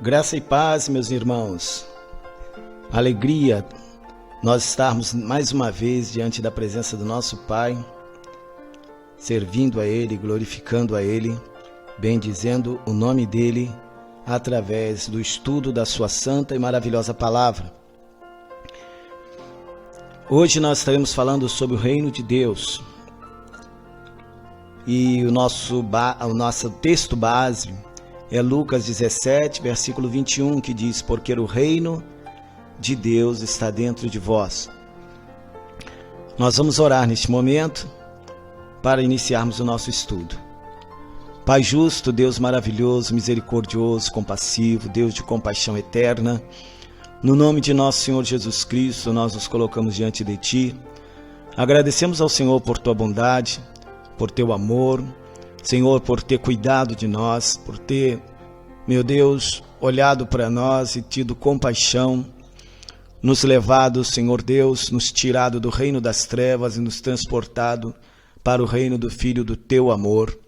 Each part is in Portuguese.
Graça e paz, meus irmãos. Alegria nós estarmos mais uma vez diante da presença do nosso Pai, servindo a Ele, glorificando a Ele, bendizendo o nome dEle através do estudo da sua santa e maravilhosa palavra. Hoje nós estaremos falando sobre o reino de Deus. E o nosso texto base é Lucas 17, versículo 21, que diz: porque o reino de Deus está dentro de vós. Nós vamos orar neste momento para iniciarmos o nosso estudo. Pai justo, Deus maravilhoso, misericordioso, compassivo, Deus de compaixão eterna, no nome de nosso Senhor Jesus Cristo, nós nos colocamos diante de Ti. Agradecemos ao Senhor por Tua bondade, por Teu amor, Senhor, por ter cuidado de nós, por ter, meu Deus, olhado para nós e tido compaixão, nos levado, Senhor Deus, nos tirado do reino das trevas e nos transportado para o reino do Filho do Teu amor.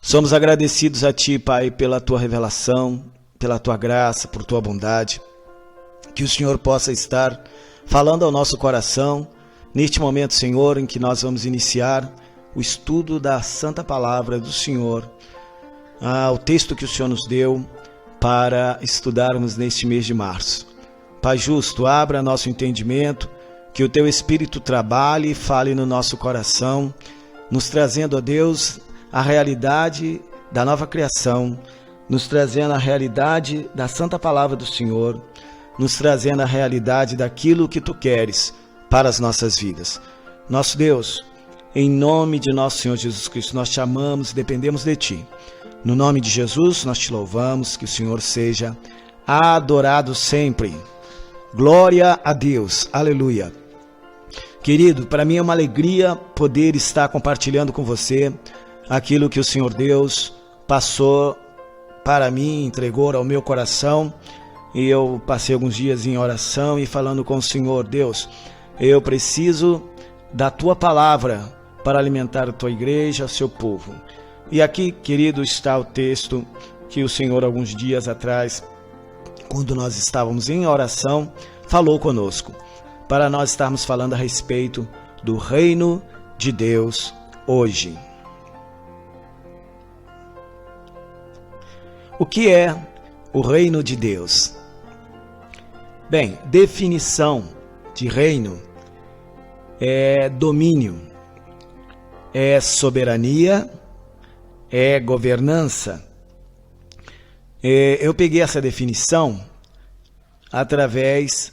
Somos agradecidos a Ti, Pai, pela Tua revelação, pela Tua graça, por Tua bondade. Que o Senhor possa estar falando ao nosso coração neste momento, Senhor, em que nós vamos iniciar o estudo da Santa Palavra do Senhor, o texto que o Senhor nos deu para estudarmos neste mês de março. Pai justo, abra nosso entendimento, que o Teu Espírito trabalhe e fale no nosso coração, nos trazendo, ó Deus, a realidade da nova criação, nos trazendo a realidade da Santa Palavra do Senhor, nos trazendo a realidade daquilo que Tu queres para as nossas vidas. Nosso Deus, em nome de nosso Senhor Jesus Cristo, nós Te amamos e dependemos de Ti. No nome de Jesus, nós Te louvamos, que o Senhor seja adorado sempre. Glória a Deus, aleluia. Querido, para mim é uma alegria poder estar compartilhando com você aquilo que o Senhor Deus passou para mim, entregou ao meu coração. E eu passei alguns dias em oração e falando com o Senhor: Deus, eu preciso da Tua palavra para alimentar a Tua igreja, o Seu povo. E aqui, querido, está o texto que o Senhor, alguns dias atrás, quando nós estávamos em oração, falou conosco, para nós estarmos falando a respeito do reino de Deus hoje. O que é o reino de Deus? Bem, definição de reino é domínio, é soberania, é governança. Eu peguei essa definição através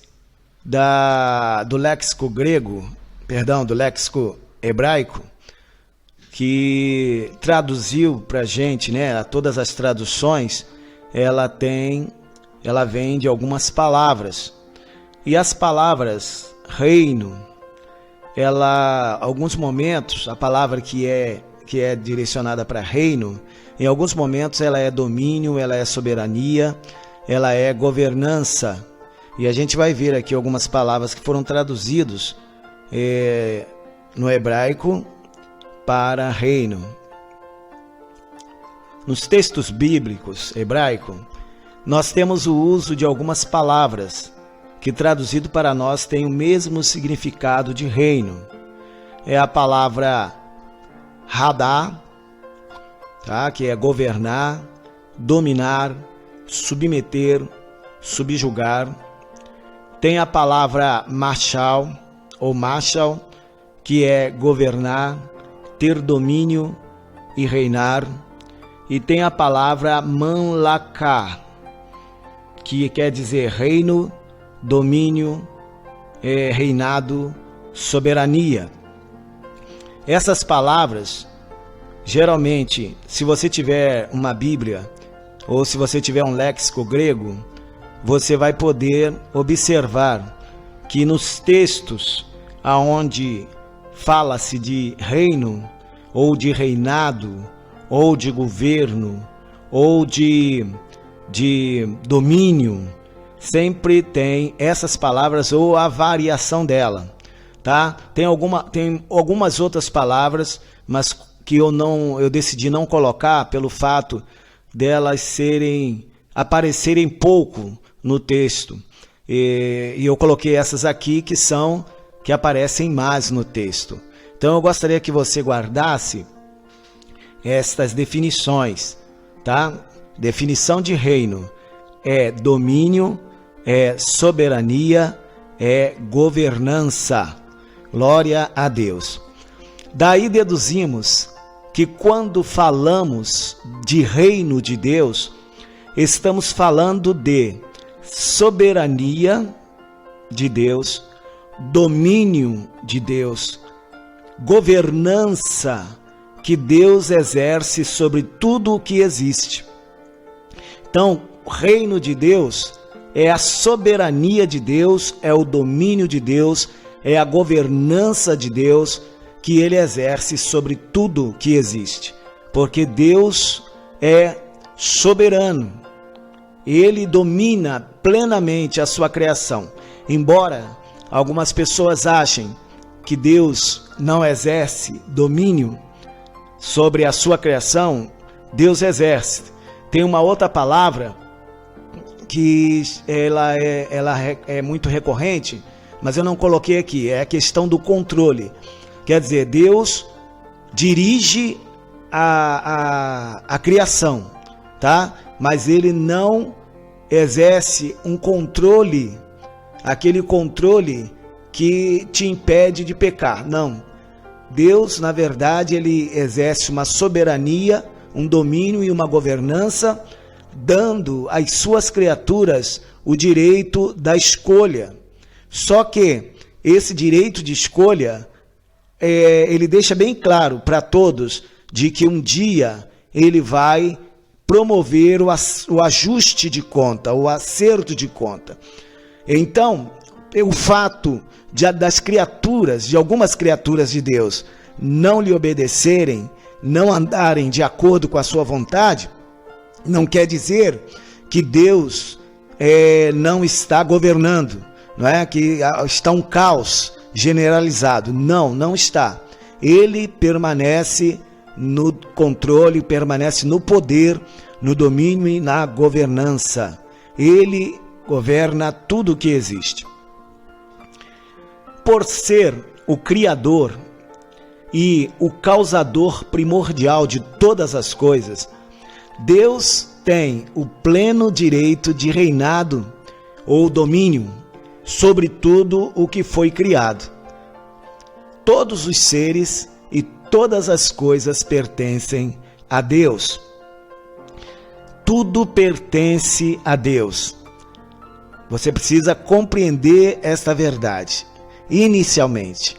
do léxico do léxico hebraico, que traduziu para a gente, né, todas as traduções, ela vem de algumas palavras. E as palavras reino, alguns momentos, a palavra que é direcionada para reino, em alguns momentos ela é domínio, ela é soberania, ela é governança. E a gente vai ver aqui algumas palavras que foram traduzidas no hebraico para reino. Nos textos bíblicos hebraicos, nós temos o uso de algumas palavras que traduzido para nós tem o mesmo significado de reino. É a palavra radá, tá? Que é governar, dominar, submeter, subjugar. Tem a palavra marshal, que é governar, ter domínio e reinar. E tem a palavra manlaká, que quer dizer reino, domínio, reinado, soberania. Essas palavras, geralmente, se você tiver uma Bíblia ou se você tiver um léxico grego, você vai poder observar que nos textos aonde fala-se de reino ou de reinado ou de governo ou de domínio, sempre tem essas palavras ou a variação dela, tá? Tem algumas outras palavras, mas que eu decidi não colocar pelo fato delas serem aparecerem pouco no texto. E eu coloquei essas aqui que aparecem mais no texto. Então eu gostaria que você guardasse estas definições, tá? Definição de reino é domínio, é soberania, é governança. Glória a Deus. Daí deduzimos que quando falamos de reino de Deus, estamos falando de soberania de Deus, domínio de Deus, governança que Deus exerce sobre tudo o que existe. Então, o reino de Deus é a soberania de Deus, é o domínio de Deus, é a governança de Deus que Ele exerce sobre tudo que existe. Porque Deus é soberano. Ele domina plenamente a sua criação. Embora algumas pessoas achem que Deus não exerce domínio sobre a sua criação, Deus exerce. Tem uma outra palavra que ela é muito recorrente, mas eu não coloquei aqui, é a questão do controle. Quer dizer, Deus dirige a criação, tá? Mas Ele não exerce um controle, aquele controle que te impede de pecar. Não. Deus, na verdade, Ele exerce uma soberania, um domínio e uma governança, dando às suas criaturas o direito da escolha. Só que esse direito de escolha, ele deixa bem claro para todos de que um dia Ele vai promover o ajuste de conta, o acerto de conta. Então, o fato das criaturas, de algumas criaturas de Deus, não lhe obedecerem, não andarem de acordo com a sua vontade, não quer dizer que Deus não está governando, não é? Que está um caos generalizado. Não, não está. Ele permanece no controle, permanece no poder, no domínio e na governança. Ele governa tudo o que existe. Por ser o Criador e o causador primordial de todas as coisas, Deus tem o pleno direito de reinado ou domínio sobre tudo o que foi criado. Todos os seres e todas as coisas pertencem a Deus. Tudo pertence a Deus. Você precisa compreender esta verdade. Inicialmente,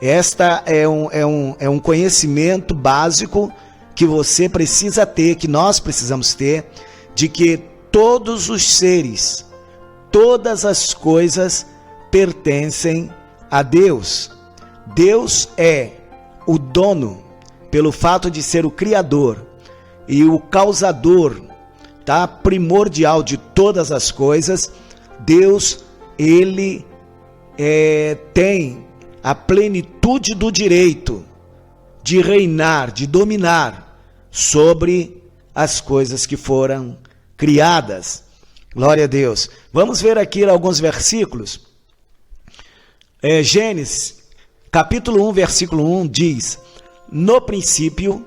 esta é um conhecimento básico que você precisa ter, que nós precisamos ter, de que todos os seres, todas as coisas pertencem a Deus. Deus é o dono, pelo fato de ser o Criador e o causador, tá, primordial de todas as coisas. Deus, Ele tem a plenitude do direito de reinar, de dominar sobre as coisas que foram criadas. Glória a Deus. Vamos ver aqui alguns versículos. Gênesis, capítulo 1, versículo 1 diz: no princípio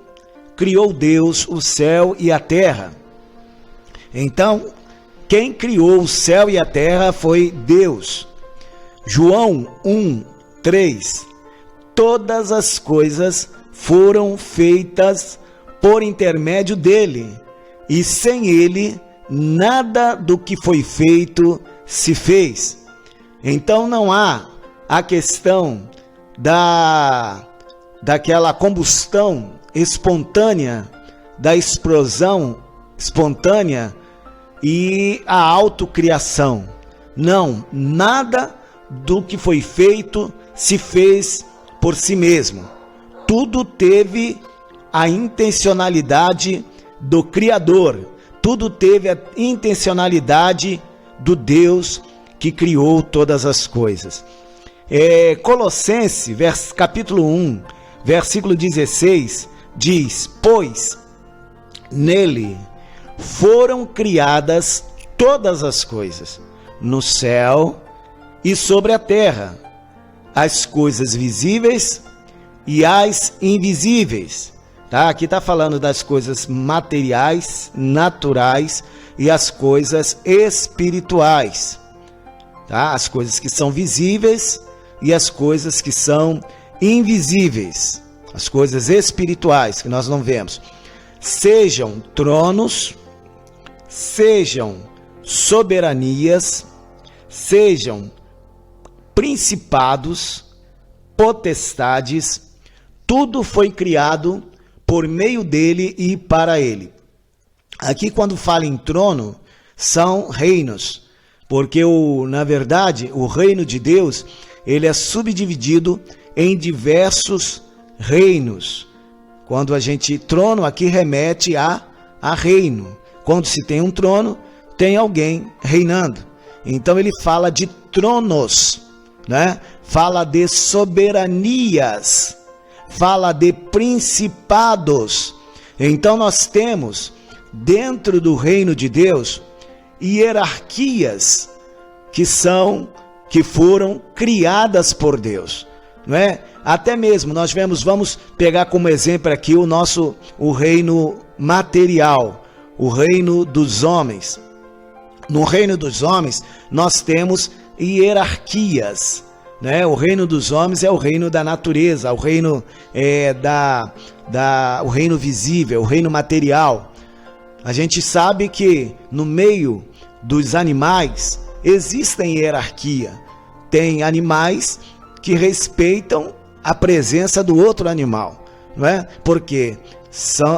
criou Deus o céu e a terra. Então, quem criou o céu e a terra foi Deus. João 1, 3. Todas as coisas foram feitas por intermédio dele, e sem ele nada do que foi feito se fez. Então não há a questão daquela combustão espontânea, da explosão espontânea e a autocriação. Não, nada do que foi feito se fez por si mesmo. Tudo teve a intencionalidade do Criador. Tudo teve a intencionalidade do Deus que criou todas as coisas. Colossenses, capítulo 1, versículo 16, diz: pois nele foram criadas todas as coisas, no céu e sobre a terra, as coisas visíveis e as invisíveis. Tá? Aqui está falando das coisas materiais, naturais e as coisas espirituais. Tá? As coisas que são visíveis e as coisas que são invisíveis. As coisas espirituais que nós não vemos. Sejam tronos, sejam soberanias, sejam principados, potestades, tudo foi criado por meio dele e para ele. Aqui, quando fala em trono, são reinos, porque na verdade o reino de Deus ele é subdividido em diversos reinos. Quando a gente trono aqui remete a reino. Quando se tem um trono, tem alguém reinando. Então ele fala de tronos, né? Fala de soberanias, fala de principados. Então nós temos dentro do reino de Deus hierarquias que foram criadas por Deus, não é? Até mesmo nós vamos pegar como exemplo aqui o reino material, o reino dos homens. No reino dos homens nós temos hierarquias, né? O reino dos homens é o reino da natureza, o reino o reino visível, o reino material. A gente sabe que no meio dos animais existem hierarquia. Tem animais que respeitam a presença do outro animal, não é? Porque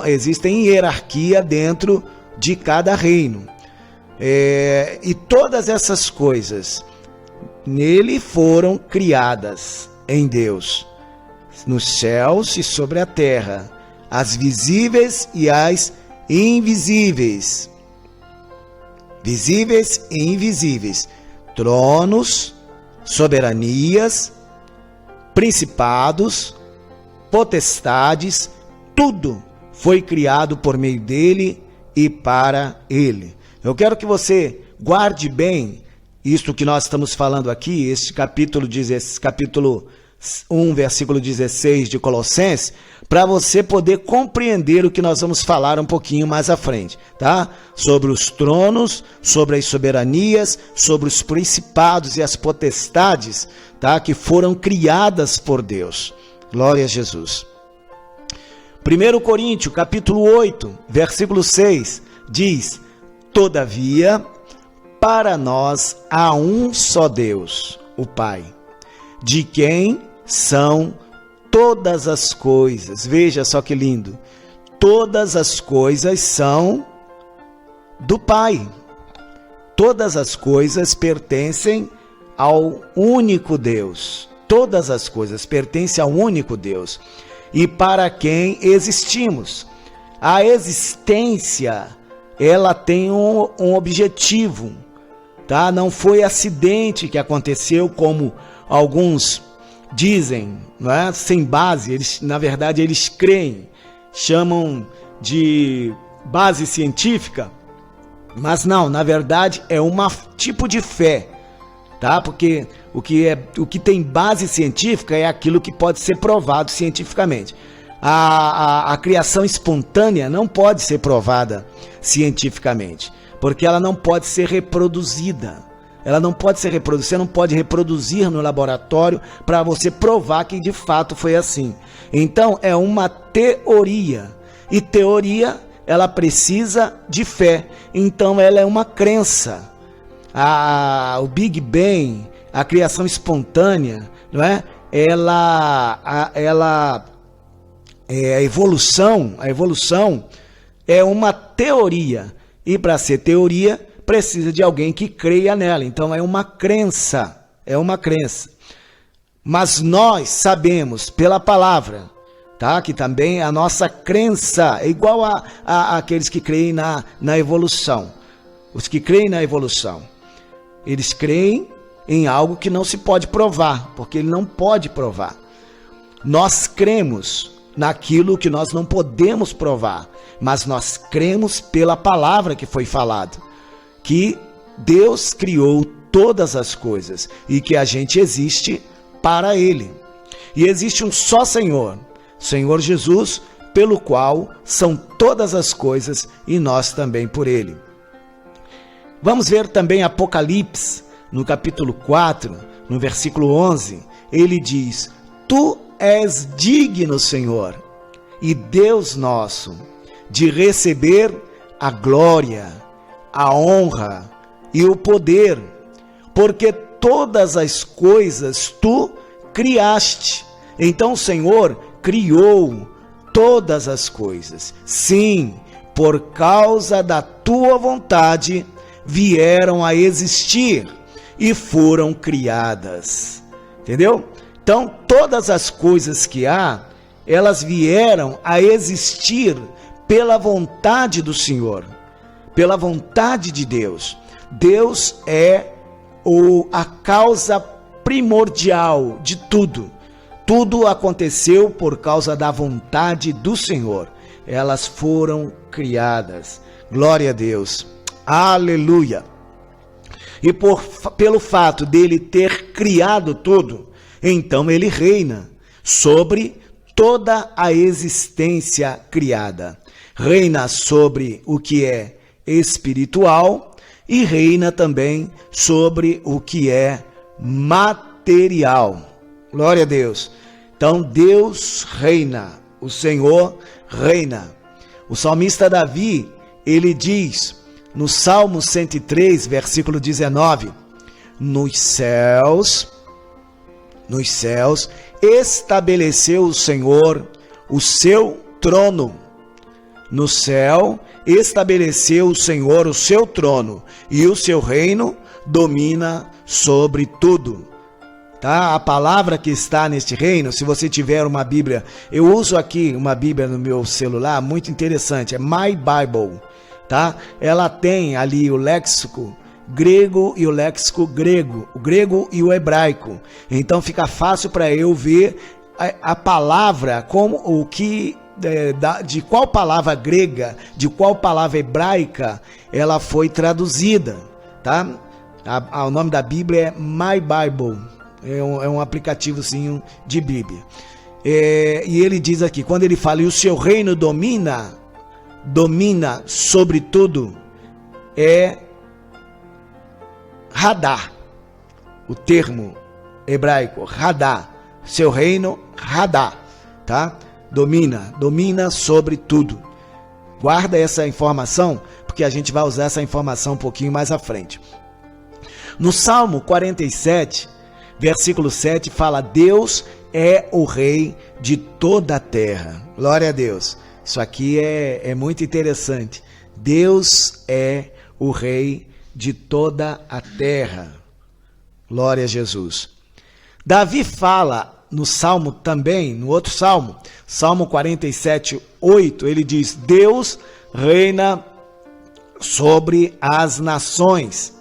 existem hierarquia dentro de cada reino. E todas essas coisas nele foram criadas em Deus, nos céus e sobre a terra, as visíveis e as invisíveis, visíveis e invisíveis, tronos, soberanias, principados, potestades, tudo foi criado por meio dele e para ele. Eu quero que você guarde bem isto que nós estamos falando aqui, este capítulo 1, versículo 16 de Colossenses, para você poder compreender o que nós vamos falar um pouquinho mais à frente, tá? Sobre os tronos, sobre as soberanias, sobre os principados e as potestades, tá? Que foram criadas por Deus. Glória a Jesus. 1 Coríntios, capítulo 8, versículo 6, diz: todavia, para nós há um só Deus, o Pai, de quem são todas as coisas. Veja só que lindo. Todas as coisas são do Pai. Todas as coisas pertencem ao único Deus. Todas as coisas pertencem ao único Deus. E para quem existimos. A existência, ela tem um objetivo, tá? Não foi acidente que aconteceu, como alguns dizem, não é? Sem base. Na verdade, eles creem, chamam de base científica, mas não, na verdade é um tipo de fé, tá? Porque o que tem base científica é aquilo que pode ser provado cientificamente. A criação espontânea não pode ser provada cientificamente, porque ela não pode ser reproduzida. Ela não pode ser reproduzida. Você não pode reproduzir no laboratório para você provar que de fato foi assim. Então é uma teoria. E teoria, ela precisa de fé. Então ela é uma crença. O Big Bang, a criação espontânea, não é? A evolução é uma teoria. E para ser teoria, precisa de alguém que creia nela. Então é uma crença, Mas nós sabemos pela palavra, tá? Que também a nossa crença é igual a aqueles que creem na evolução. Os que creem na evolução, eles creem em algo que não se pode provar, porque ele não pode provar. Nós cremos naquilo que nós não podemos provar, mas nós cremos pela palavra que foi falado, que Deus criou todas as coisas e que a gente existe para Ele. E existe um só Senhor, Senhor Jesus, pelo qual são todas as coisas e nós também por Ele. Vamos ver também Apocalipse, no capítulo 4, no versículo 11, ele diz: Tu és digno, Senhor, e Deus nosso, de receber a glória, a honra e o poder, porque todas as coisas tu criaste. Então o Senhor criou todas as coisas. Sim, por causa da tua vontade, vieram a existir e foram criadas. Entendeu? Então, todas as coisas que há, elas vieram a existir pela vontade do Senhor, pela vontade de Deus. Deus é a causa primordial de tudo. Tudo aconteceu por causa da vontade do Senhor. Elas foram criadas. Glória a Deus. Aleluia. E pelo fato dele ter criado tudo, então ele reina sobre toda a existência criada. Reina sobre o que é espiritual e reina também sobre o que é material. Glória a Deus. Então Deus reina, o Senhor reina. O salmista Davi, ele diz no Salmo 103, versículo 19, nos céus estabeleceu o Senhor o seu trono. No céu estabeleceu o Senhor o seu trono, e o seu reino domina sobre tudo. Tá? A palavra que está neste reino, se você tiver uma Bíblia, eu uso aqui uma Bíblia no meu celular, muito interessante, é My Bible, tá? Ela tem ali o léxico grego e o léxico grego, o grego e o hebraico. Então fica fácil para eu ver a palavra, como o que de qual palavra grega, de qual palavra hebraica ela foi traduzida, tá? O nome da Bíblia é My Bible, é um aplicativozinho de Bíblia. E ele diz aqui, quando ele fala, e o seu reino domina sobre tudo, é Hadá, o termo hebraico, Hadá, seu reino, Hadá, tá? Domina sobre tudo. Guarda essa informação, porque a gente vai usar essa informação um pouquinho mais à frente. No Salmo 47, versículo 7, fala, Deus é o rei de toda a terra. Glória a Deus. Isso aqui é muito interessante. Deus é o rei de toda a terra. Glória a Jesus. Davi fala no Salmo também, no outro Salmo, Salmo 47, 8, ele diz, Deus reina sobre as nações.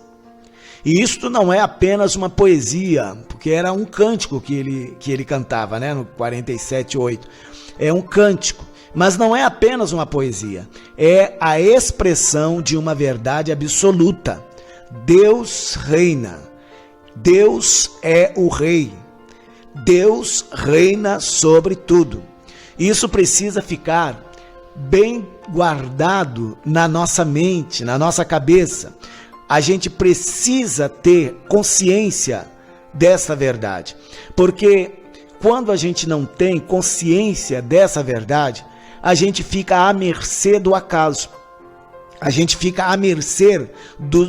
E isto não é apenas uma poesia, porque era um cântico que ele cantava, né, no 47, 8. É um cântico, mas não é apenas uma poesia, é a expressão de uma verdade absoluta. Deus reina, Deus é o rei, Deus reina sobre tudo. Isso precisa ficar bem guardado na nossa mente, na nossa cabeça. A gente precisa ter consciência dessa verdade, porque quando a gente não tem consciência dessa verdade, a gente fica à mercê do acaso, a gente fica à mercê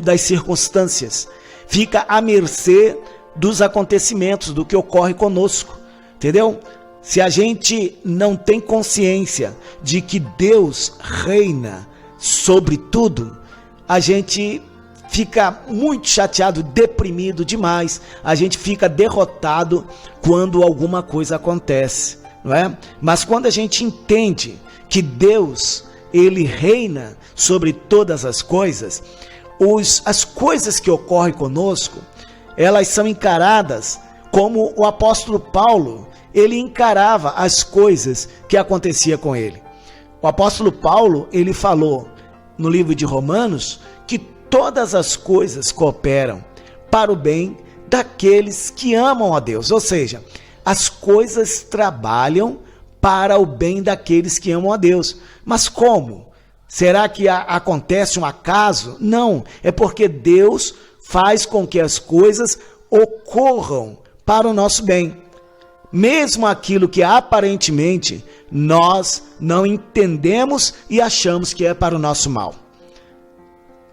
das circunstâncias, fica à mercê dos acontecimentos, do que ocorre conosco, entendeu? Se a gente não tem consciência de que Deus reina sobre tudo, a gente fica muito chateado, deprimido demais, a gente fica derrotado quando alguma coisa acontece, não é? Mas quando a gente entende que Deus, ele reina sobre todas as coisas, as coisas que ocorrem conosco, elas são encaradas como o apóstolo Paulo, ele encarava as coisas que acontecia com ele. O apóstolo Paulo, ele falou no livro de Romanos que todas as coisas cooperam para o bem daqueles que amam a Deus. Ou seja, as coisas trabalham para o bem daqueles que amam a Deus. Mas como? Será que acontece um acaso? Não, é porque Deus faz com que as coisas ocorram para o nosso bem. Mesmo aquilo que aparentemente nós não entendemos e achamos que é para o nosso mal.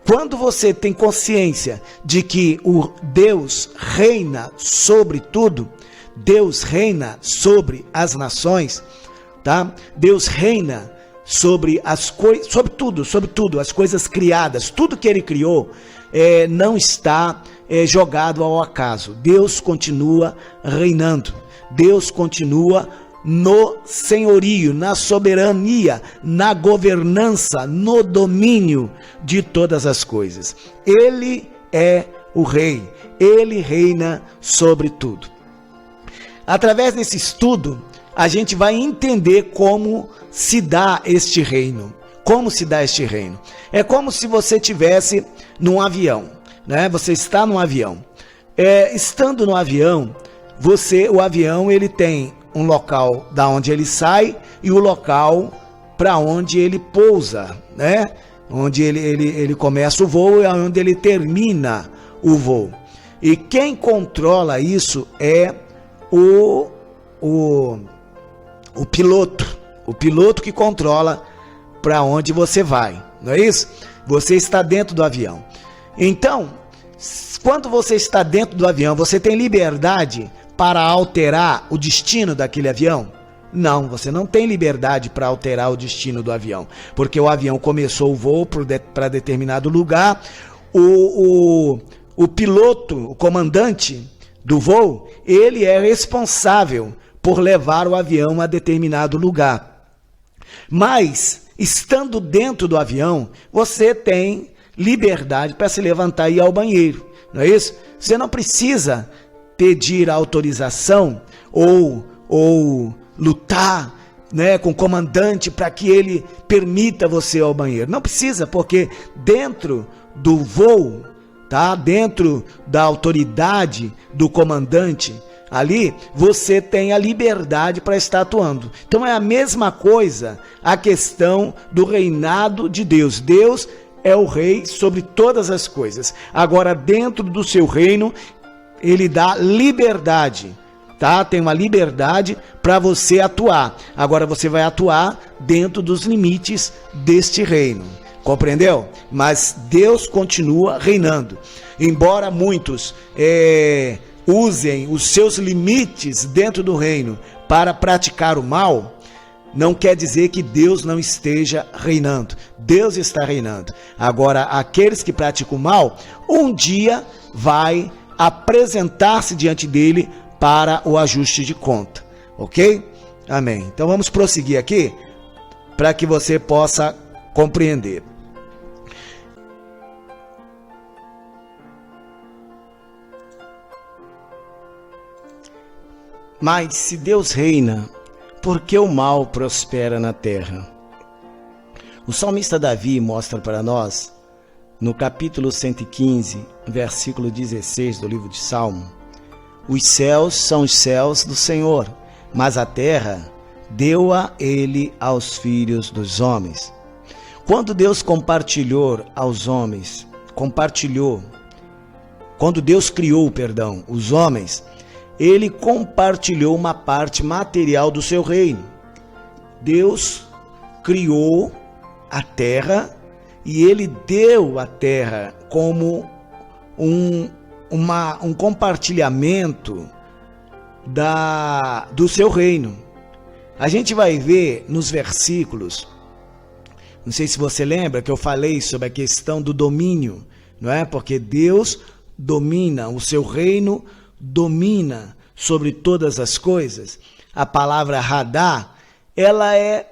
Quando você tem consciência de que o Deus reina sobre tudo, Deus reina sobre as nações, tá? Deus reina sobre as coisas, sobre tudo, as coisas criadas, tudo que ele criou não está jogado ao acaso. Deus continua reinando, Deus continua no senhorio, na soberania, na governança, no domínio de todas as coisas. Ele é o rei, ele reina sobre tudo. Através desse estudo, a gente vai entender como se dá este reino. Como se dá este reino? É como se você estivesse num avião, né? Você está num avião. Estando no avião, o avião ele tem um local da onde ele sai e o local para onde ele pousa, né? Onde ele começa o voo e onde ele termina o voo. E quem controla isso é o piloto que controla para onde você vai, não é isso? Você está dentro do avião. Então, quando você está dentro do avião, você tem liberdade para alterar o destino daquele avião? Não, você não tem liberdade para alterar o destino do avião, porque o avião começou o voo para determinado lugar, o piloto, o comandante do voo, ele é responsável por levar o avião a determinado lugar. Mas, estando dentro do avião, você tem liberdade para se levantar e ir ao banheiro, não é isso? Você não precisa pedir autorização ou lutar, né, com o comandante para que ele permita você ir ao banheiro. Não precisa, porque dentro do voo, tá? Dentro da autoridade do comandante, ali você tem a liberdade para estar atuando. Então é a mesma coisa a questão do reinado de Deus. Deus é o rei sobre todas as coisas. Agora, dentro do seu reino, ele dá liberdade, tá? Tem uma liberdade para você atuar. Agora você vai atuar dentro dos limites deste reino. Compreendeu? Mas Deus continua reinando. Embora muitos usem os seus limites dentro do reino para praticar o mal, não quer dizer que Deus não esteja reinando. Deus está reinando. Agora, aqueles que praticam o mal, um dia vai apresentar-se diante dele para o ajuste de conta. Ok? Amém. Então vamos prosseguir aqui para que você possa compreender. Mas se Deus reina, por que o mal prospera na terra? O salmista Davi mostra para nós, no capítulo 115, versículo 16 do livro de Salmo: os céus são os céus do Senhor, mas a terra deu-a ele aos filhos dos homens. Quando Deus compartilhou aos homens, quando Deus criou, os homens, ele compartilhou uma parte material do seu reino. Deus criou a terra e ele deu a terra como um compartilhamento do seu reino. A gente vai ver nos versículos, não sei se você lembra que eu falei sobre a questão do domínio, não é? Porque Deus domina, o seu reino domina sobre todas as coisas. A palavra Hadá, ela é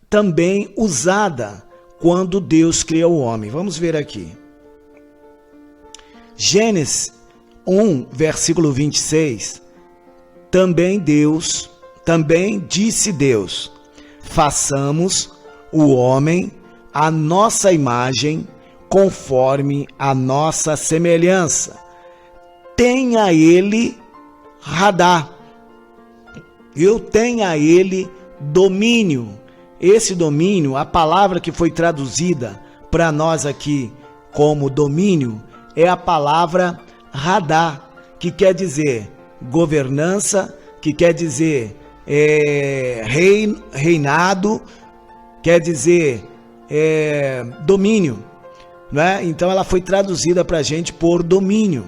também usada quando Deus cria o homem. Vamos ver aqui. Gênesis 1, versículo 26. Também também disse Deus: façamos o homem à nossa imagem, conforme a nossa semelhança. Tenha ele radar. Eu tenha ele domínio. Esse domínio, a palavra que foi traduzida para nós aqui como domínio, é a palavra radar, que quer dizer governança, que quer dizer reinado, quer dizer domínio, né? Então ela foi traduzida para a gente por domínio.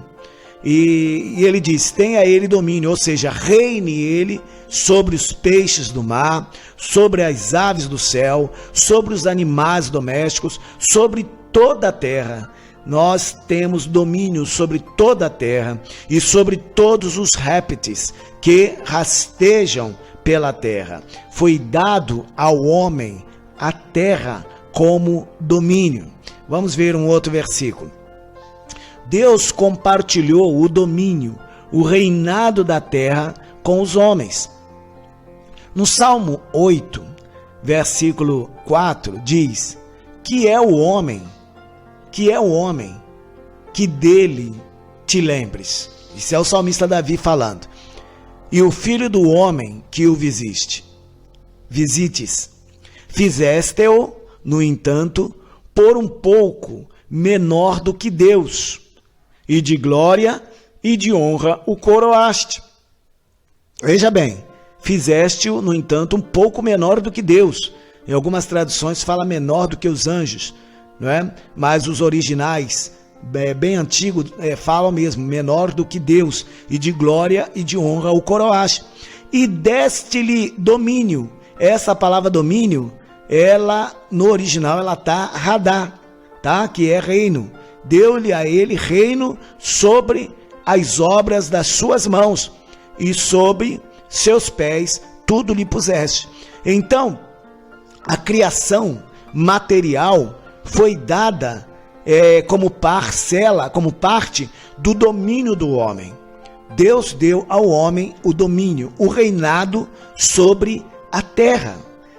E ele diz: tenha ele domínio, ou seja, reine ele sobre os peixes do mar, sobre as aves do céu, sobre os animais domésticos, sobre toda a terra. Nós temos domínio sobre toda a terra e sobre todos os répteis que rastejam pela terra. Foi dado ao homem a terra como domínio. Vamos ver um outro versículo. Deus compartilhou o domínio, o reinado da terra com os homens. No Salmo 8, versículo 4, diz: que é o homem que dele te lembres. Isso é o salmista Davi falando. E o filho do homem que o visites. Fizeste-o, no entanto, por um pouco menor do que Deus, e de glória e de honra o coroaste. Veja bem, fizeste-o, no entanto, um pouco menor do que Deus. Em algumas traduções fala menor do que os anjos, não é? Mas os originais, bem antigos, falam mesmo, menor do que Deus, e de glória e de honra o coroaste. E deste-lhe domínio. Essa palavra domínio, ela no original ela tá radar, tá? Que é reino. Deu-lhe a ele reino sobre as obras das suas mãos, e sobre seus pés tudo lhe puseste. Então, a criação material foi dada como parcela, como parte do domínio do homem. Deus deu ao homem o domínio, o reinado sobre a terra,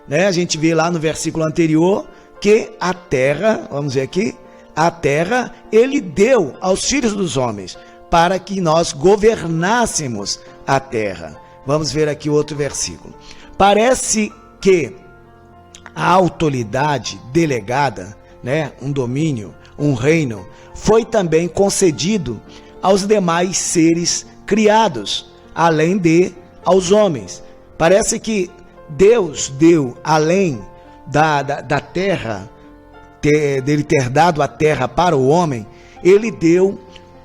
né? A gente vê lá no versículo anterior que a terra, vamos ver aqui, a terra ele deu aos filhos dos homens para que nós governássemos a terra. Vamos ver aqui outro versículo. Parece que a autoridade delegada, né, um domínio, um reino, foi também concedido aos demais seres criados, além de aos homens. Parece que Deus deu, além da terra, dele ter dado a terra para o homem, ele deu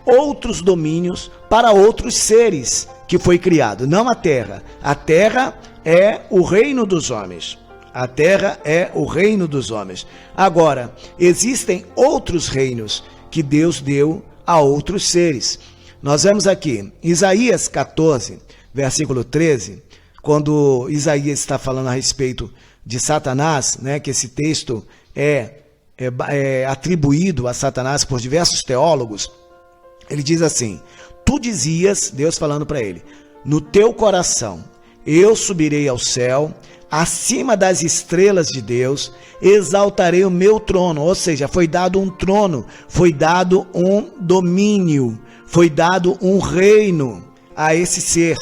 outros domínios para outros seres que foi criado, não a terra. A terra é o reino dos homens. A terra é o reino dos homens. Agora, existem outros reinos que Deus deu a outros seres. Nós vemos aqui, Isaías 14, versículo 13, quando Isaías está falando a respeito de Satanás, né, que esse texto é atribuído a Satanás por diversos teólogos. Ele diz assim: tu dizias, Deus falando para ele, no teu coração, eu subirei ao céu, acima das estrelas de Deus, exaltarei o meu trono. Ou seja, foi dado um trono, foi dado um domínio, foi dado um reino a esse ser.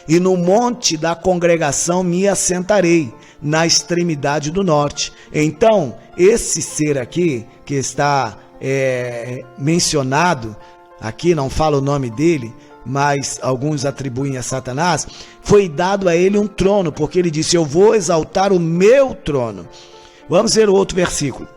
E no monte da congregação me assentarei, na extremidade do norte. Então, esse ser aqui, que está mencionado, aqui não fala o nome dele, mas alguns atribuem a Satanás, foi dado a ele um trono, porque ele disse: eu vou exaltar o meu trono. Vamos ver o outro versículo.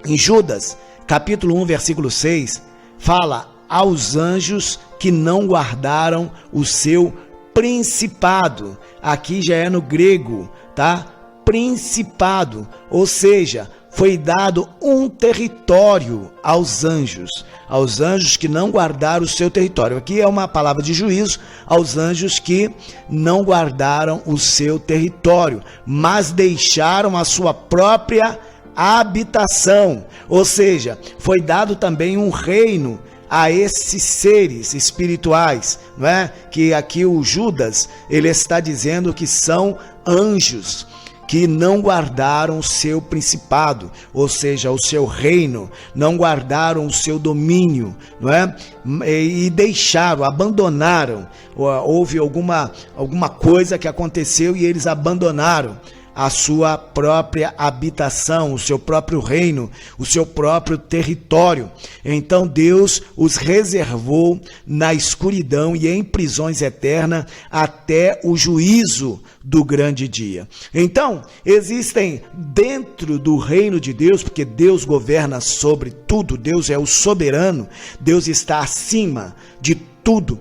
Em Judas, capítulo 1, versículo 6, fala aos anjos que não guardaram o seu principado. Aqui já é no grego, tá? Principado, ou seja, foi dado um território aos anjos que não guardaram o seu território. Aqui é uma palavra de juízo aos anjos que não guardaram o seu território, mas deixaram a sua própria habitação. Ou seja, foi dado também um reino a esses seres espirituais, não é? Que aqui o Judas, ele está dizendo que são anjos, que não guardaram o seu principado, ou seja, o seu reino, não guardaram o seu domínio, não é? E deixaram, abandonaram. Houve alguma coisa que aconteceu e eles abandonaram a sua própria habitação, o seu próprio reino, o seu próprio território. Então Deus os reservou na escuridão e em prisões eternas até o juízo do grande dia. Então, existem dentro do reino de Deus, porque Deus governa sobre tudo, Deus é o soberano, Deus está acima de tudo.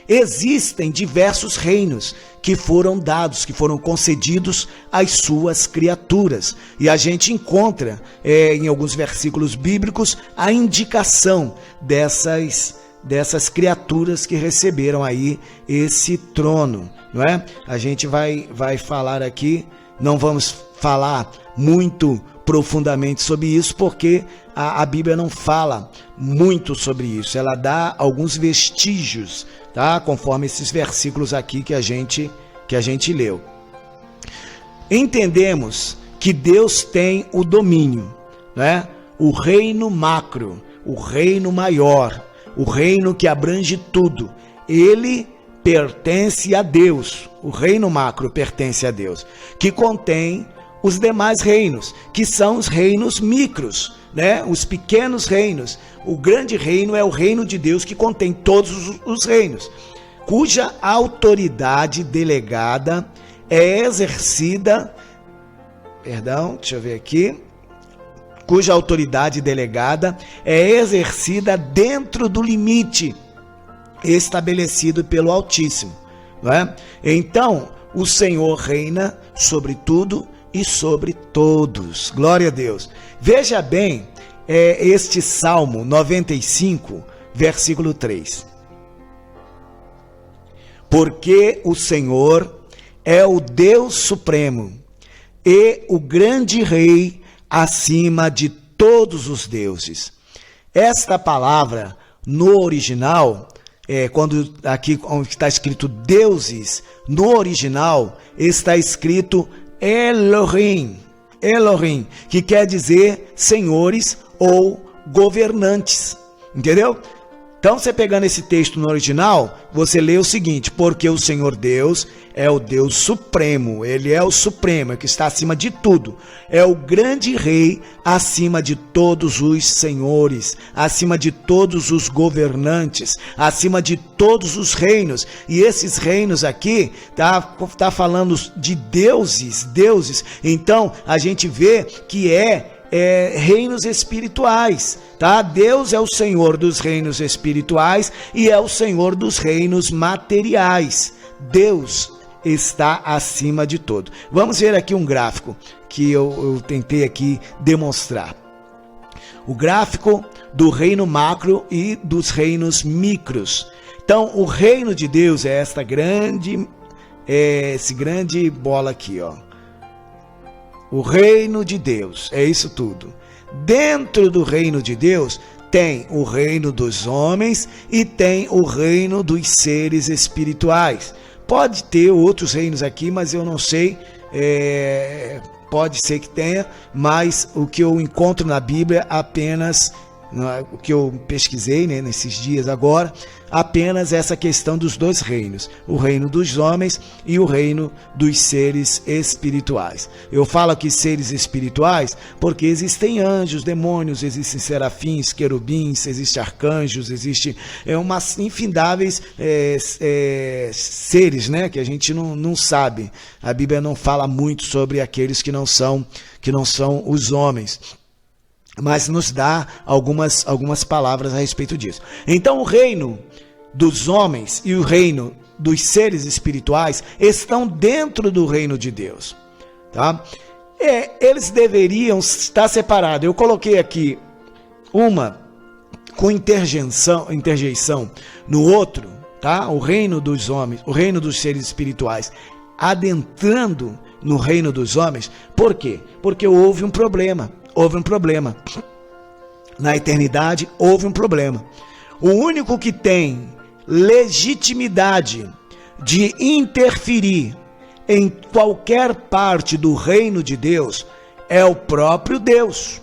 Existem diversos reinos que foram dados, que foram concedidos às suas criaturas. E a gente encontra em alguns versículos bíblicos a indicação dessas criaturas que receberam aí esse trono, não é? A gente vai falar aqui, não vamos falar muito profundamente sobre isso, porque a Bíblia não fala muito sobre isso, ela dá alguns vestígios, tá? Conforme esses versículos aqui que a gente leu. Entendemos que Deus tem o domínio, né? O reino macro, o reino maior, o reino que abrange tudo, ele pertence a Deus. O reino macro pertence a Deus, que contém os demais reinos, que são os reinos micros, né? Os pequenos reinos. O grande reino é o reino de Deus, que contém todos os reinos, cuja autoridade delegada é exercida, cuja autoridade delegada é exercida dentro do limite estabelecido pelo Altíssimo, não é? Então, o Senhor reina sobre tudo e sobre todos. Glória a Deus. Veja bem, este Salmo 95, versículo 3. Porque o Senhor é o Deus supremo e o grande rei acima de todos os deuses. Esta palavra, no original, quando aqui onde está escrito deuses, no original está escrito Elohim, que quer dizer senhores ou governantes, entendeu? Então, você pegando esse texto no original, você lê o seguinte: porque o Senhor Deus é o Deus supremo, ele é o supremo, é o que está acima de tudo, é o grande rei acima de todos os senhores, acima de todos os governantes, acima de todos os reinos. E esses reinos aqui, tá falando de deuses, então a gente vê que reinos espirituais, tá? Deus é o Senhor dos reinos espirituais e é o Senhor dos reinos materiais. Deus está acima de tudo. Vamos ver aqui um gráfico que eu tentei aqui demonstrar. O gráfico do reino macro e dos reinos micros. Então, o reino de Deus é esse grande bola aqui, ó. O reino de Deus, é isso tudo. Dentro do reino de Deus tem o reino dos homens e tem o reino dos seres espirituais. Pode ter outros reinos aqui, mas eu não sei, pode ser que tenha, mas o que eu encontro na Bíblia apenas, o que eu pesquisei, né, nesses dias agora, apenas essa questão dos dois reinos, o reino dos homens e o reino dos seres espirituais. Eu falo aqui seres espirituais porque existem anjos, demônios, existem serafins, querubins, existem arcanjos, existem umas infindáveis seres, né, que a gente não sabe. A Bíblia não fala muito sobre aqueles que não são os homens, mas nos dá algumas palavras a respeito disso. Então, o reino dos homens e o reino dos seres espirituais estão dentro do reino de Deus, tá? Eles deveriam estar separados. Eu coloquei aqui uma com interjeição no outro, tá? O reino dos homens, o reino dos seres espirituais adentrando no reino dos homens. Por quê? Porque houve um problema. Na eternidade houve um problema. O único que tem legitimidade de interferir em qualquer parte do reino de Deus é o próprio Deus.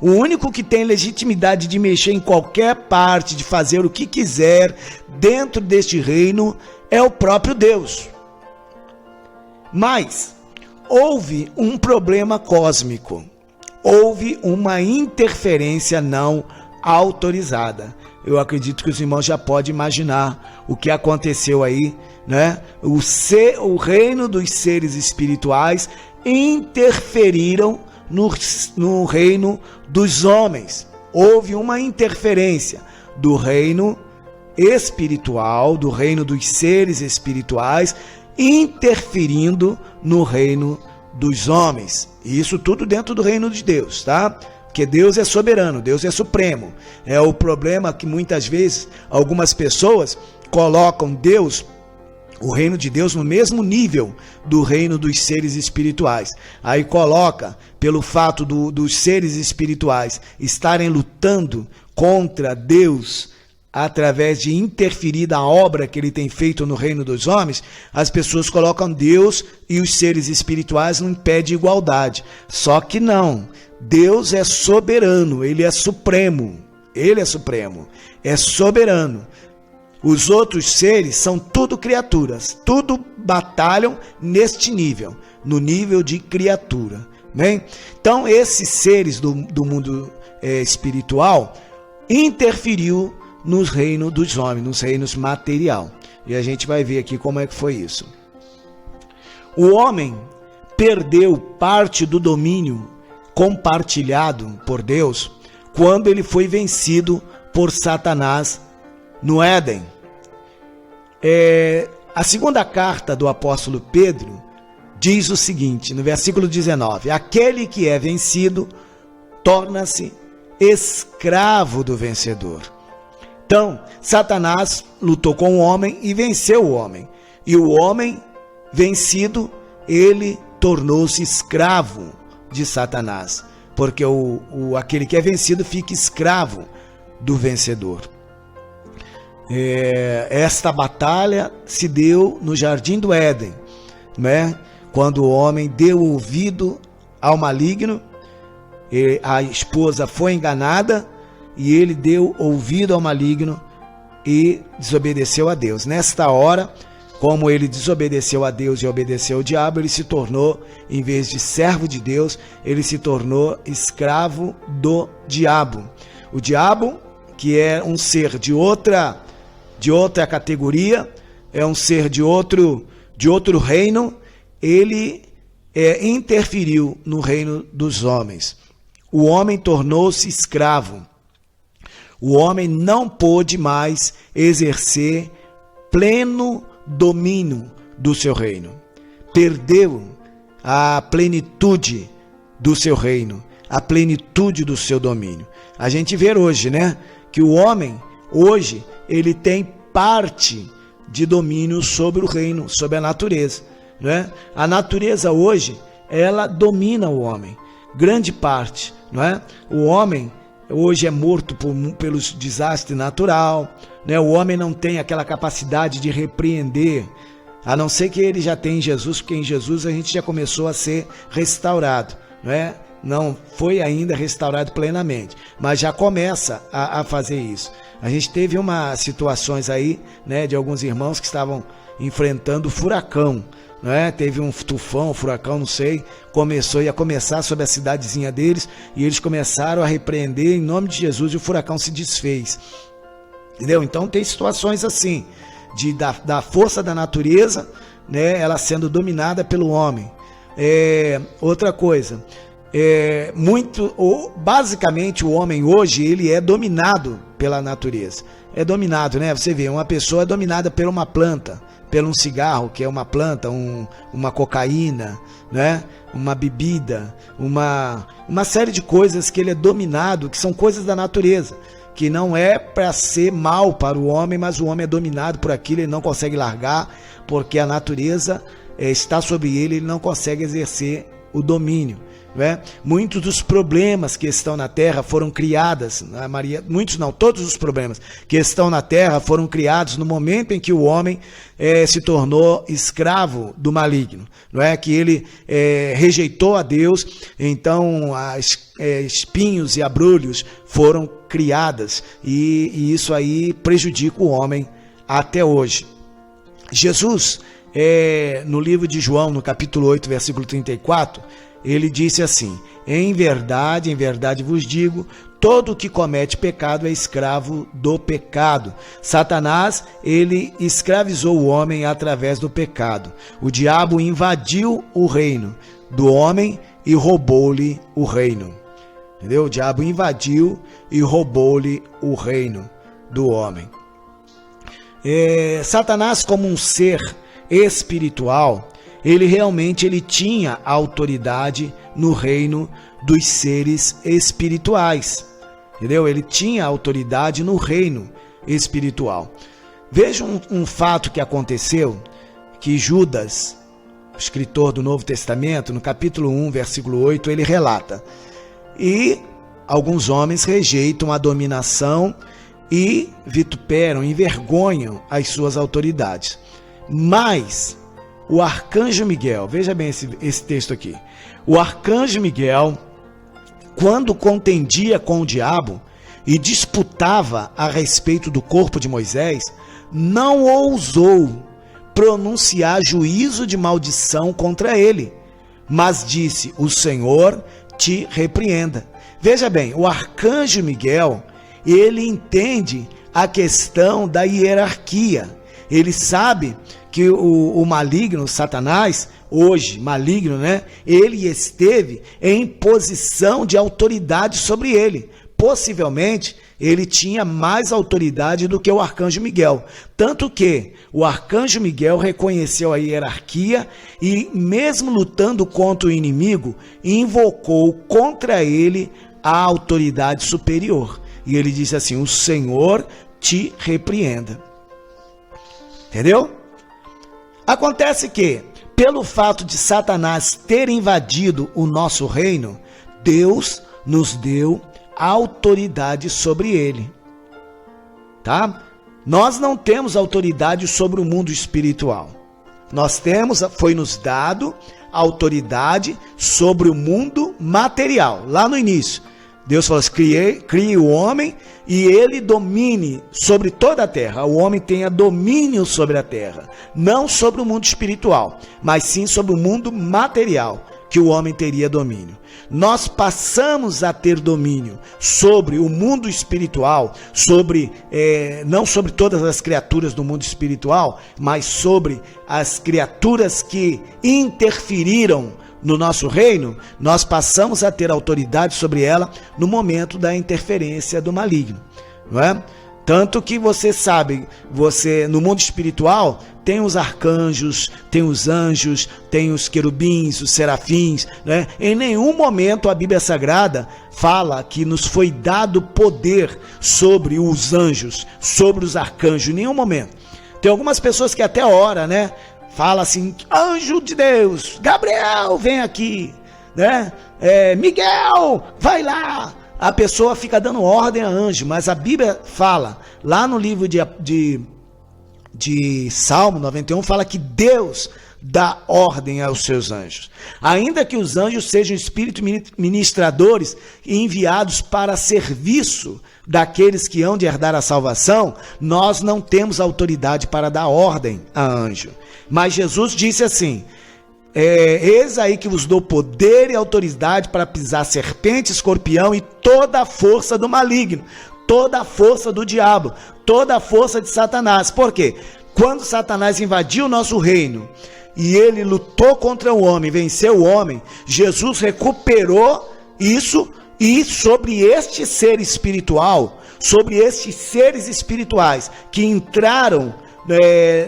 O único que tem legitimidade de mexer em qualquer parte, de fazer o que quiser dentro deste reino é o próprio Deus. Mas houve um problema cósmico, houve uma interferência não autorizada. Eu acredito que os irmãos já podem imaginar o que aconteceu aí, né? O reino dos seres espirituais interferiram no reino dos homens. Houve uma interferência do reino espiritual, do reino dos seres espirituais, interferindo no reino dos homens. E isso tudo dentro do reino de Deus, tá? Porque Deus é soberano, Deus é supremo. É o problema que muitas vezes algumas pessoas colocam Deus, o reino de Deus, no mesmo nível do reino dos seres espirituais. Aí coloca, pelo fato dos seres espirituais estarem lutando contra Deus através de interferir da obra que ele tem feito no reino dos homens, as pessoas colocam Deus e os seres espirituais num pé de igualdade. Só que não. Deus é soberano, ele é supremo. Ele é supremo, é soberano. Os outros seres são tudo criaturas, tudo batalham neste nível, no nível de criatura. Bem? Então, esses seres do mundo espiritual interferiu nos reinos dos homens, nos reinos material. E a gente vai ver aqui como é que foi isso. O homem perdeu parte do domínio compartilhado por Deus quando ele foi vencido por Satanás no Éden. A segunda carta do apóstolo Pedro diz o seguinte, no versículo 19: aquele que é vencido torna-se escravo do vencedor. Então, Satanás lutou com o homem e venceu o homem. E o homem vencido, ele tornou-se escravo de Satanás. Porque aquele que é vencido fica escravo do vencedor. Esta batalha se deu no Jardim do Éden, né? Quando o homem deu ouvido ao maligno, a esposa foi enganada, e ele deu ouvido ao maligno e desobedeceu a Deus. Nesta hora, como ele desobedeceu a Deus e obedeceu ao diabo, ele se tornou, em vez de servo de Deus, ele se tornou escravo do diabo. O diabo, que é um ser de outra categoria, é um ser de outro reino, ele interferiu no reino dos homens. O homem tornou-se escravo. O homem não pôde mais exercer pleno domínio do seu reino. Perdeu a plenitude do seu reino, a plenitude do seu domínio. A gente vê hoje, né, que o homem, hoje, ele tem parte de domínio sobre o reino, sobre a natureza, né? A natureza hoje, ela domina o homem, grande parte, não é? O homem hoje é morto pelos desastres naturais, né? O homem não tem aquela capacidade de repreender, a não ser que ele já tem Jesus, porque em Jesus a gente já começou a ser restaurado, né? Não foi ainda restaurado plenamente, mas já começa a fazer isso. A gente teve umas situações aí, né, de alguns irmãos que estavam enfrentando furacão, né? Teve um tufão, um furacão, não sei, ia começar sobre a cidadezinha deles, e eles começaram a repreender em nome de Jesus e o furacão se desfez. Entendeu? Então tem situações assim, da força da natureza, né, ela sendo dominada pelo homem. Outra coisa, basicamente o homem hoje, ele é dominado pela natureza. É dominado, né? Você vê, uma pessoa é dominada por uma planta, pelo um cigarro, que é uma planta, uma cocaína, né? Uma bebida, uma série de coisas que ele é dominado, que são coisas da natureza, que não é para ser mal para o homem, mas o homem é dominado por aquilo, ele não consegue largar, porque a natureza está sobre ele, ele não consegue exercer o domínio. não é? Muitos dos problemas que estão na terra foram criados, todos os problemas que estão na terra foram criados no momento em que o homem se tornou escravo do maligno, não é? Que ele rejeitou a Deus, então espinhos e abrolhos foram criadas e isso aí prejudica o homem até hoje. Jesus, no livro de João, no capítulo 8, versículo 34, ele disse assim: em verdade vos digo, todo o que comete pecado é escravo do pecado. Satanás, ele escravizou o homem através do pecado. O diabo invadiu o reino do homem e roubou-lhe o reino. Entendeu? O diabo invadiu e roubou-lhe o reino do homem. Satanás, como um ser espiritual, ele tinha autoridade no reino dos seres espirituais, entendeu? Ele tinha autoridade no reino espiritual. Veja um fato que aconteceu, que Judas, o escritor do Novo Testamento, no capítulo 1, versículo 8, ele relata: e alguns homens rejeitam a dominação e vituperam, envergonham as suas autoridades. Mas o arcanjo Miguel, veja bem esse texto aqui, o arcanjo Miguel, quando contendia com o diabo e disputava a respeito do corpo de Moisés, não ousou pronunciar juízo de maldição contra ele, mas disse: o Senhor te repreenda. Veja bem, o arcanjo Miguel, ele entende a questão da hierarquia. Ele sabe que o maligno, Satanás, hoje maligno, né? Ele esteve em posição de autoridade sobre ele. Possivelmente, ele tinha mais autoridade do que o arcanjo Miguel. Tanto que o arcanjo Miguel reconheceu a hierarquia e, mesmo lutando contra o inimigo, invocou contra ele a autoridade superior. E ele disse assim: o Senhor te repreenda. Entendeu? Acontece que, pelo fato de Satanás ter invadido o nosso reino, Deus nos deu autoridade sobre ele. Tá? Nós não temos autoridade sobre o mundo espiritual. Foi nos dado autoridade sobre o mundo material. Lá no início, Deus falou assim: crie o homem e ele domine sobre toda a terra. O homem tenha domínio sobre a terra, não sobre o mundo espiritual, mas sim sobre o mundo material, que o homem teria domínio. Nós passamos a ter domínio sobre o mundo espiritual, não sobre todas as criaturas do mundo espiritual, mas sobre as criaturas que interferiram no nosso reino. Nós passamos a ter autoridade sobre ela no momento da interferência do maligno, não é? Tanto que você sabe, no mundo espiritual tem os arcanjos, tem os anjos, tem os querubins, os serafins, né? Em nenhum momento a Bíblia Sagrada fala que nos foi dado poder sobre os anjos, sobre os arcanjos, em nenhum momento. Tem algumas pessoas que até oram, né? Fala assim: anjo de Deus, Gabriel, vem aqui, né? Miguel, vai lá. A pessoa fica dando ordem a anjo, mas a Bíblia fala, lá no livro de Salmo 91, fala que Deus dá ordem aos seus anjos. Ainda que os anjos sejam espíritos ministradores enviados para serviço daqueles que hão de herdar a salvação, nós não temos autoridade para dar ordem a anjo. Mas Jesus disse assim: eis aí que vos dou poder e autoridade para pisar serpente, escorpião e toda a força do maligno, toda a força do diabo, toda a força de Satanás. Por quê? Quando Satanás invadiu o nosso reino e ele lutou contra o homem, venceu o homem, Jesus recuperou isso, e sobre este ser espiritual, sobre estes seres espirituais que entraram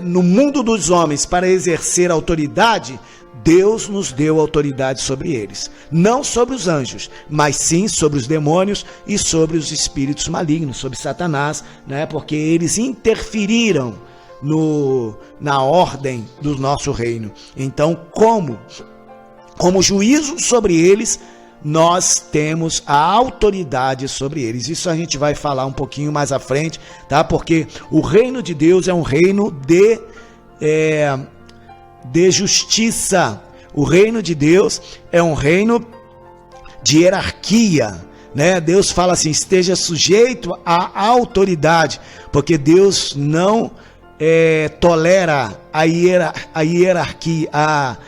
no mundo dos homens para exercer autoridade, Deus nos deu autoridade sobre eles. Não sobre os anjos, mas sim sobre os demônios e sobre os espíritos malignos, sobre Satanás, né? Porque eles interferiram na ordem do nosso reino. Então, como juízo sobre eles, nós temos a autoridade sobre eles. Isso a gente vai falar um pouquinho mais à frente, tá? Porque o reino de Deus é um reino de justiça. O reino de Deus é um reino de hierarquia, né? Deus fala assim: esteja sujeito à autoridade, porque Deus não tolera a hierarquia,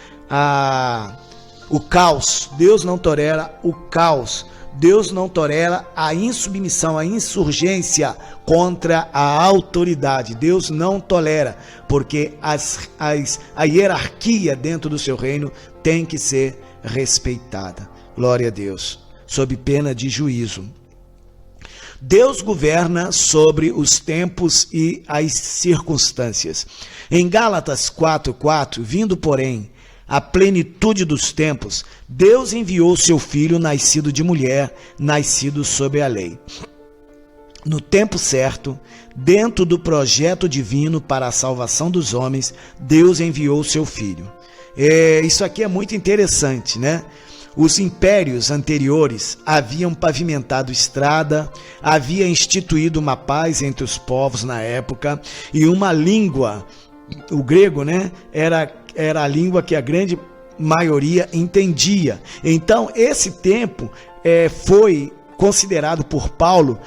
o caos. Deus não tolera o caos. Deus não tolera a insubmissão, a insurgência contra a autoridade. Deus não tolera, porque a hierarquia dentro do seu reino tem que ser respeitada. Glória a Deus. Sob pena de juízo. Deus governa sobre os tempos e as circunstâncias. Em Gálatas 4:4, vindo, porém, a plenitude dos tempos, Deus enviou seu Filho, nascido de mulher, nascido sob a lei. No tempo certo, dentro do projeto divino para a salvação dos homens, Deus enviou seu Filho. Isso aqui é muito interessante, né? Os impérios anteriores haviam pavimentado estrada, havia instituído uma paz entre os povos na época, e uma língua, o grego, né, era a língua que a grande maioria entendia. Então, esse tempo foi considerado por Paulo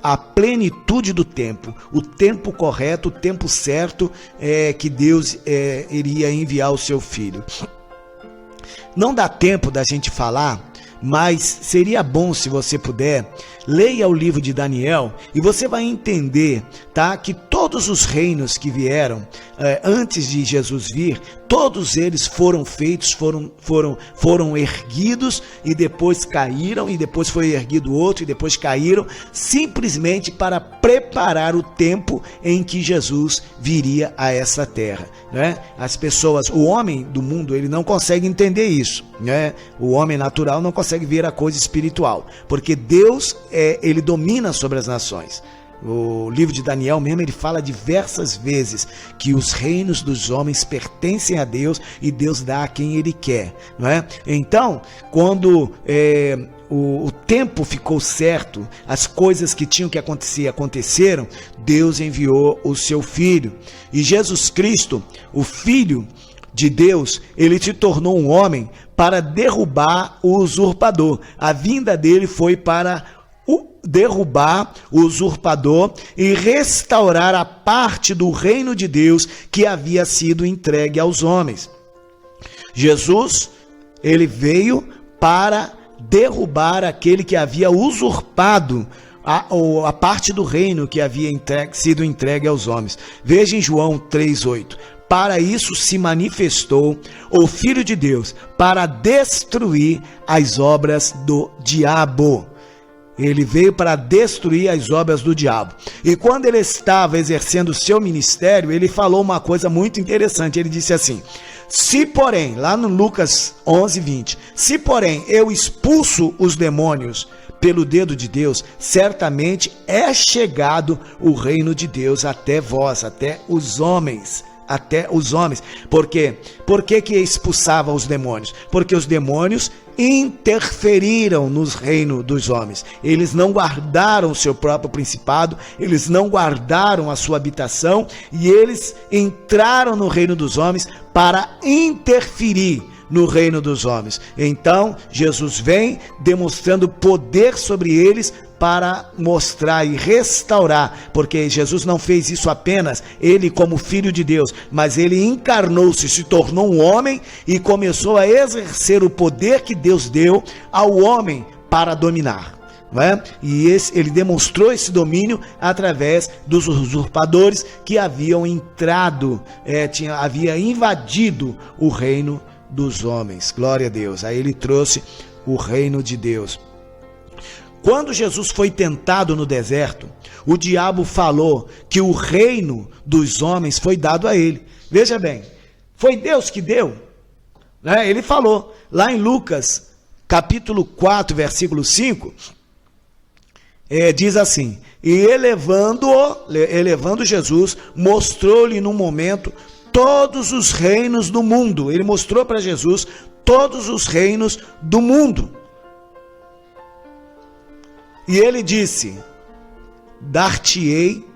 a plenitude do tempo, o tempo correto, o tempo certo que Deus iria enviar o seu Filho. Não dá tempo da gente falar, mas seria bom, se você puder, leia o livro de Daniel e você vai entender, tá, que todos os reinos que vieram antes de Jesus vir, todos eles foram feitos, foram erguidos e depois caíram, e depois foi erguido outro e depois caíram, simplesmente para preparar o tempo em que Jesus viria a essa terra, né? As pessoas, o homem do mundo, ele não consegue entender isso, né? O homem natural não consegue ver a coisa espiritual, porque Deus ele domina sobre as nações. O livro de Daniel mesmo, ele fala diversas vezes que os reinos dos homens pertencem a Deus e Deus dá a quem ele quer, não é? Então, quando o tempo ficou certo, as coisas que tinham que acontecer aconteceram, Deus enviou o seu Filho. E Jesus Cristo, o Filho de Deus, ele se tornou um homem para derrubar o usurpador. A vinda dele foi para derrubar o usurpador e restaurar a parte do reino de Deus que havia sido entregue aos homens. Jesus, ele veio para derrubar aquele que havia usurpado a parte do reino que havia sido entregue aos homens. Veja em João 3:8. Para isso se manifestou o Filho de Deus, para destruir as obras do diabo. Ele veio para destruir as obras do diabo. E quando ele estava exercendo o seu ministério, ele falou uma coisa muito interessante. Ele disse assim: se porém, lá no Lucas 11:20, se porém eu expulso os demônios pelo dedo de Deus, certamente é chegado o reino de Deus até vós, até os homens. Por quê? Por que expulsava os demônios? Porque os demônios interferiram nos reinos dos homens. Eles não guardaram o seu próprio principado, eles não guardaram a sua habitação, e eles entraram no reino dos homens para interferir no reino dos homens. Então, Jesus vem demonstrando poder sobre eles para mostrar e restaurar, porque Jesus não fez isso apenas, ele como Filho de Deus, mas ele encarnou-se, se tornou um homem e começou a exercer o poder que Deus deu ao homem para dominar. Não é? E ele demonstrou esse domínio através dos usurpadores que haviam entrado, havia invadido o reino dos homens. Glória a Deus. Aí ele trouxe o reino de Deus. Quando Jesus foi tentado no deserto, o diabo falou que o reino dos homens foi dado a ele. Veja bem, foi Deus que deu, né? Ele falou lá em Lucas capítulo 4, versículo 5, diz assim: e elevando Jesus, mostrou-lhe num momento todos os reinos do mundo. Ele mostrou para Jesus todos os reinos do mundo. E ele disse: dar-te-ei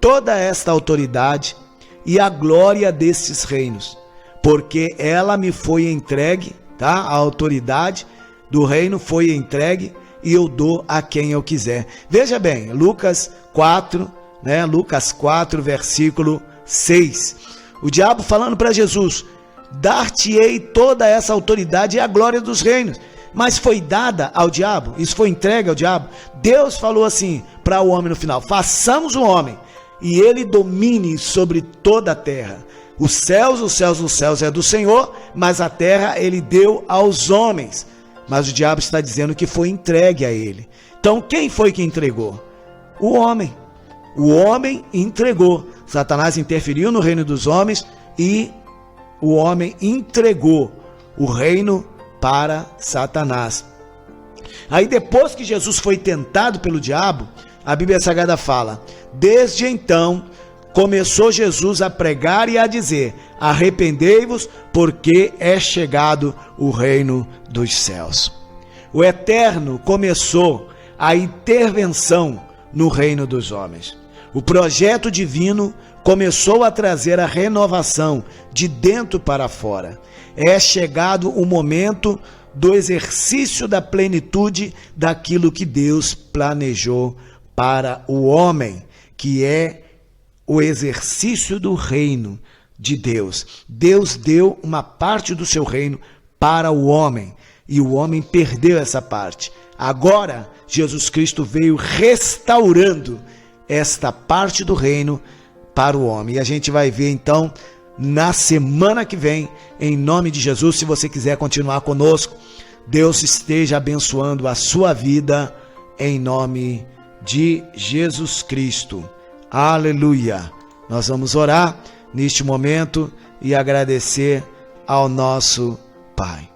toda esta autoridade e a glória destes reinos, porque ela me foi entregue, tá? A autoridade do reino foi entregue e eu dou a quem eu quiser. Veja bem, Lucas 4, né? Lucas 4, versículo 6. O diabo falando para Jesus: dar-te-ei toda essa autoridade e a glória dos reinos. Mas foi dada ao diabo, isso foi entregue ao diabo. Deus falou assim para o homem no final: façamos o homem e ele domine sobre toda a terra. Os céus é do Senhor, mas a terra ele deu aos homens. Mas o diabo está dizendo que foi entregue a ele. Então quem foi que entregou? O homem. O homem entregou. Satanás interferiu no reino dos homens e o homem entregou o reino para Satanás. Aí depois que Jesus foi tentado pelo diabo, a Bíblia Sagrada fala: desde então começou Jesus a pregar e a dizer: arrependei-vos, porque é chegado o reino dos céus. O Eterno começou a intervenção no reino dos homens. O projeto divino começou a trazer a renovação de dentro para fora. É chegado o momento do exercício da plenitude daquilo que Deus planejou para o homem, que é o exercício do reino de Deus. Deus deu uma parte do seu reino para o homem e o homem perdeu essa parte. Agora, Jesus Cristo veio restaurando esta parte do reino para o homem. E a gente vai ver então na semana que vem, em nome de Jesus. Se você quiser continuar conosco, Deus esteja abençoando a sua vida em nome de Jesus Cristo. Aleluia! Nós vamos orar neste momento e agradecer ao nosso Pai.